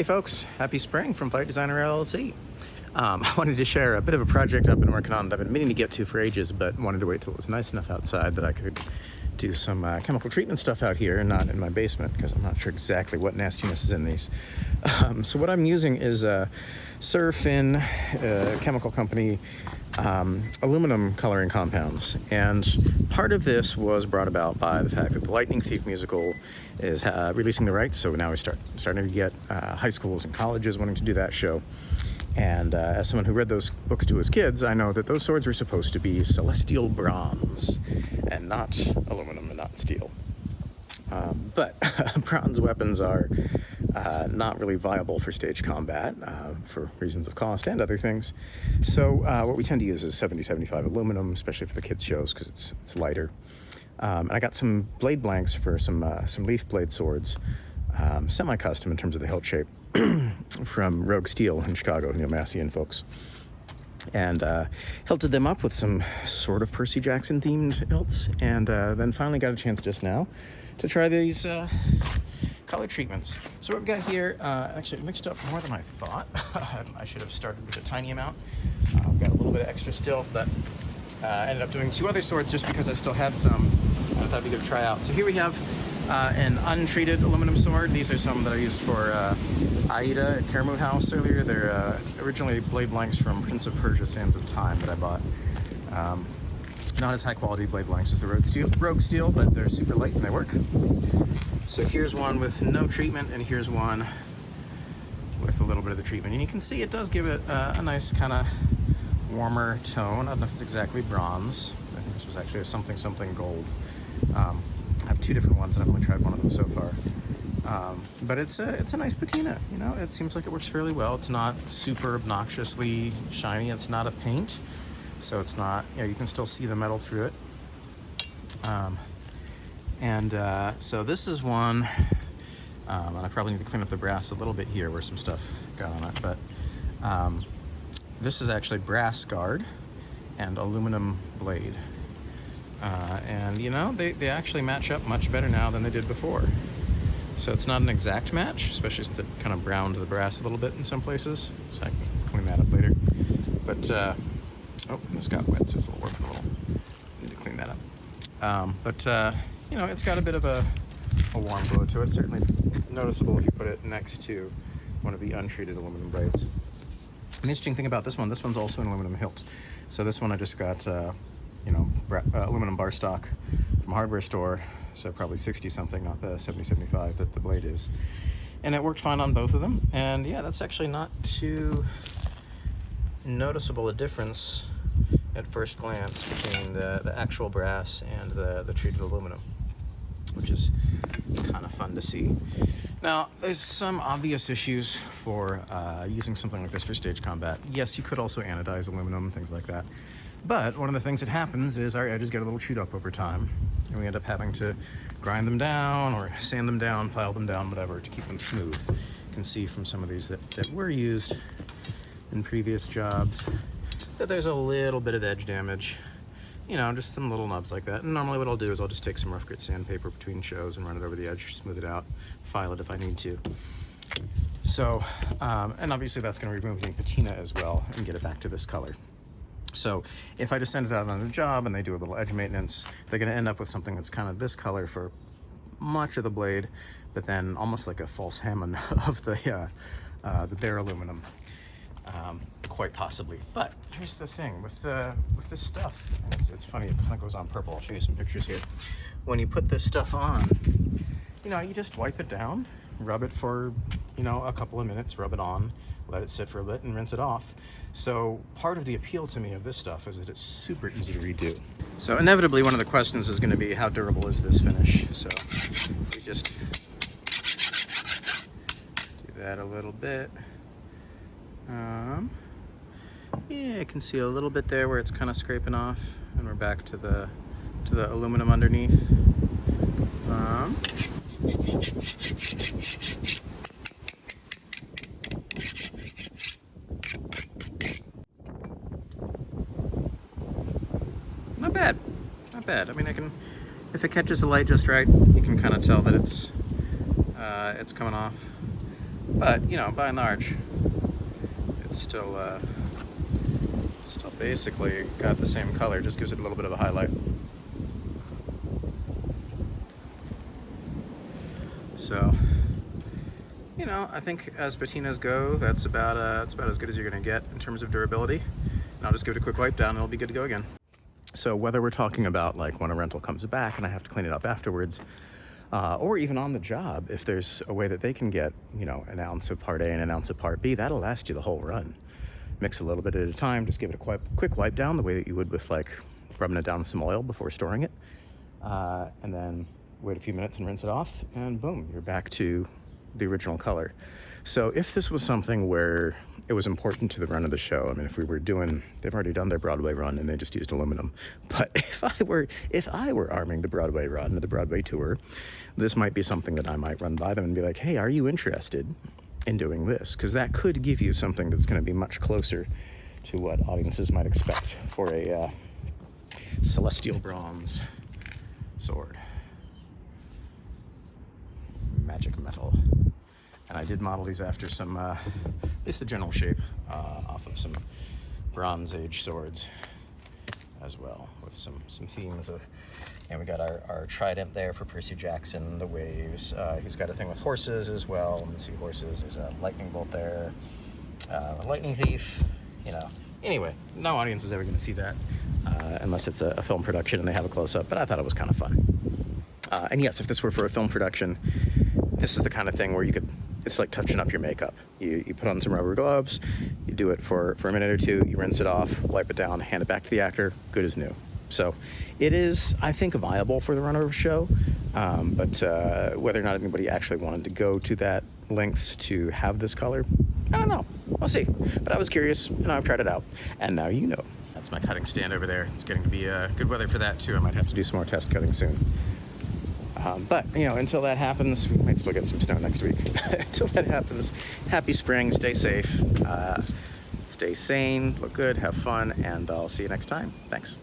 Hey folks, happy spring from Fight Designer LLC. I wanted to share a bit of a project I've been working on that I've been meaning to get to for ages, but wanted to wait till it was nice enough outside that I could do some chemical treatment stuff out here and not in my basement, because I'm not sure exactly what nastiness is in these. So what I'm using is Sur Fin chemical company aluminum coloring compounds, and part of this was brought about by the fact that the Lightning Thief musical is releasing the rights, so now we're starting to get high schools and colleges wanting to do that show. And as someone who read those books to his kids, I know that those swords are supposed to be celestial bronze and not aluminum and not steel. But bronze weapons are not really viable for stage combat for reasons of cost and other things. So what we tend to use is 70-75 aluminum, especially for the kids' shows because it's lighter. And I got some blade blanks for some leaf blade swords, semi-custom in terms of the hilt shape, from Rogue Steel in Chicago, Massey and folks. And hilted them up with some sort of Percy Jackson themed hilts, and then finally got a chance just now to try these color treatments. So what we've got here, actually mixed up more than I thought. I should have started with a tiny amount. I've got a little bit of extra still, but ended up doing two other swords just because I still had some I thought it'd be good to try out. So here we have an untreated aluminum sword. These are some that I used for Aida at Kermode House earlier. They're originally blade blanks from Prince of Persia Sands of Time that I bought. Not as high quality blade blanks as the Rogue Steel, but they're super light and they work. So here's one with no treatment, and here's one with a little bit of the treatment. And you can see it does give it a nice kind of warmer tone. I don't know if it's exactly bronze. I think this was actually a something gold. I have two different ones, and I've only tried one of them so far. But it's a nice patina, it seems like it works fairly well. It's not super obnoxiously shiny. It's not a paint, so it's not, you can still see the metal through it. So this is one, and I probably need to clean up the brass a little bit here where some stuff got on it, but this is actually brass guard and aluminum blade. And they actually match up much better now than they did before. So it's not an exact match, especially since it kind of browned the brass a little bit in some places. So I can clean that up later. But, oh, this got wet, so it's a little working a little. Need to clean that up. It's got a bit of a warm glow to it. Certainly noticeable if you put it next to one of the untreated aluminum blades. An interesting thing about this one's also an aluminum hilt. So this one I just got, aluminum bar stock from a hardware store, so probably 60 something, not the 70-75 that the blade is. And it worked fine on both of them. And yeah, that's actually not too noticeable a difference at first glance between the actual brass and the treated aluminum, which is kind of fun to see. Now, there's some obvious issues for using something like this for stage combat. Yes, you could also anodize aluminum, things like that. But one of the things that happens is our edges get a little chewed up over time, and we end up having to grind them down or sand them down, file them down, whatever, to keep them smooth. You can see from some of these that were used in previous jobs that there's a little bit of edge damage, just some little nubs like that. And normally what I'll do is I'll just take some rough grit sandpaper between shows and run it over the edge, smooth it out, file it if I need to. So, and obviously that's going to remove any patina as well and get it back to this color. So if I just send it out on a job and they do a little edge maintenance, they're going to end up with something that's kind of this color for much of the blade, but then almost like a false Hammond of the bare aluminum, quite possibly. But here's the thing with this stuff, and it's funny, it kind of goes on purple. I'll show you some pictures here. When you put this stuff on, you just wipe it down, rub it for a couple of minutes, rub it on, let it sit for a bit, and rinse it off. So part of the appeal to me of this stuff is that it's super easy to redo. So inevitably one of the questions is going to be, how durable is this finish? So if we just do that a little bit, yeah, I can see a little bit there where it's kind of scraping off, and we're back to the aluminum underneath. Not bad. I mean, if it catches the light just right, you can kind of tell that it's coming off But, you know, by and large, it's still basically got the same color, just gives it a little bit of a highlight. So, you know, I think as patinas go, that's about as good as you're gonna get in terms of durability. And I'll just give it a quick wipe down and it'll be good to go again. So whether we're talking about like when a rental comes back and I have to clean it up afterwards, or even on the job, if there's a way that they can get, you know, an ounce of part A and an ounce of part B, that'll last you the whole run. Mix a little bit at a time, just give it a quick wipe down the way that you would with like rubbing it down with some oil before storing it. And then wait a few minutes and rinse it off, and boom, you're back to the original color. So if this was something where it was important to the run of the show, I mean, if we were doing, they've already done their Broadway run and they just used aluminum. But if I were arming the Broadway run or the Broadway tour, this might be something that I might run by them and be like, hey, are you interested in doing this? Because that could give you something that's going to be much closer to what audiences might expect for a celestial bronze sword. Magic metal. And I did model these after some, at least the general shape, off of some Bronze Age swords as well, with some themes of, and we got our trident there for Percy Jackson, the waves. He's got a thing with horses as well, and the seahorses. There's a lightning bolt there, a lightning thief, you know. Anyway, no audience is ever going to see that unless it's a film production and they have a close-up, but I thought it was kind of fun. And yes, if this were for a film production, this is the kind of thing where you could, it's like touching up your makeup. You put on some rubber gloves, you do it for a minute or two, you rinse it off, wipe it down, hand it back to the actor, good as new. So it is, I think, viable for the run of a show, but whether or not anybody actually wanted to go to that lengths to have this color, I don't know. We'll see. But I was curious, and I've tried it out, and now you know. That's my cutting stand over there. It's getting to be good weather for that, too. I might have to do some more test cutting soon. But, you know, until that happens, we might still get some snow next week. Until that happens, happy spring, stay safe, stay sane, look good, have fun, and I'll see you next time. Thanks.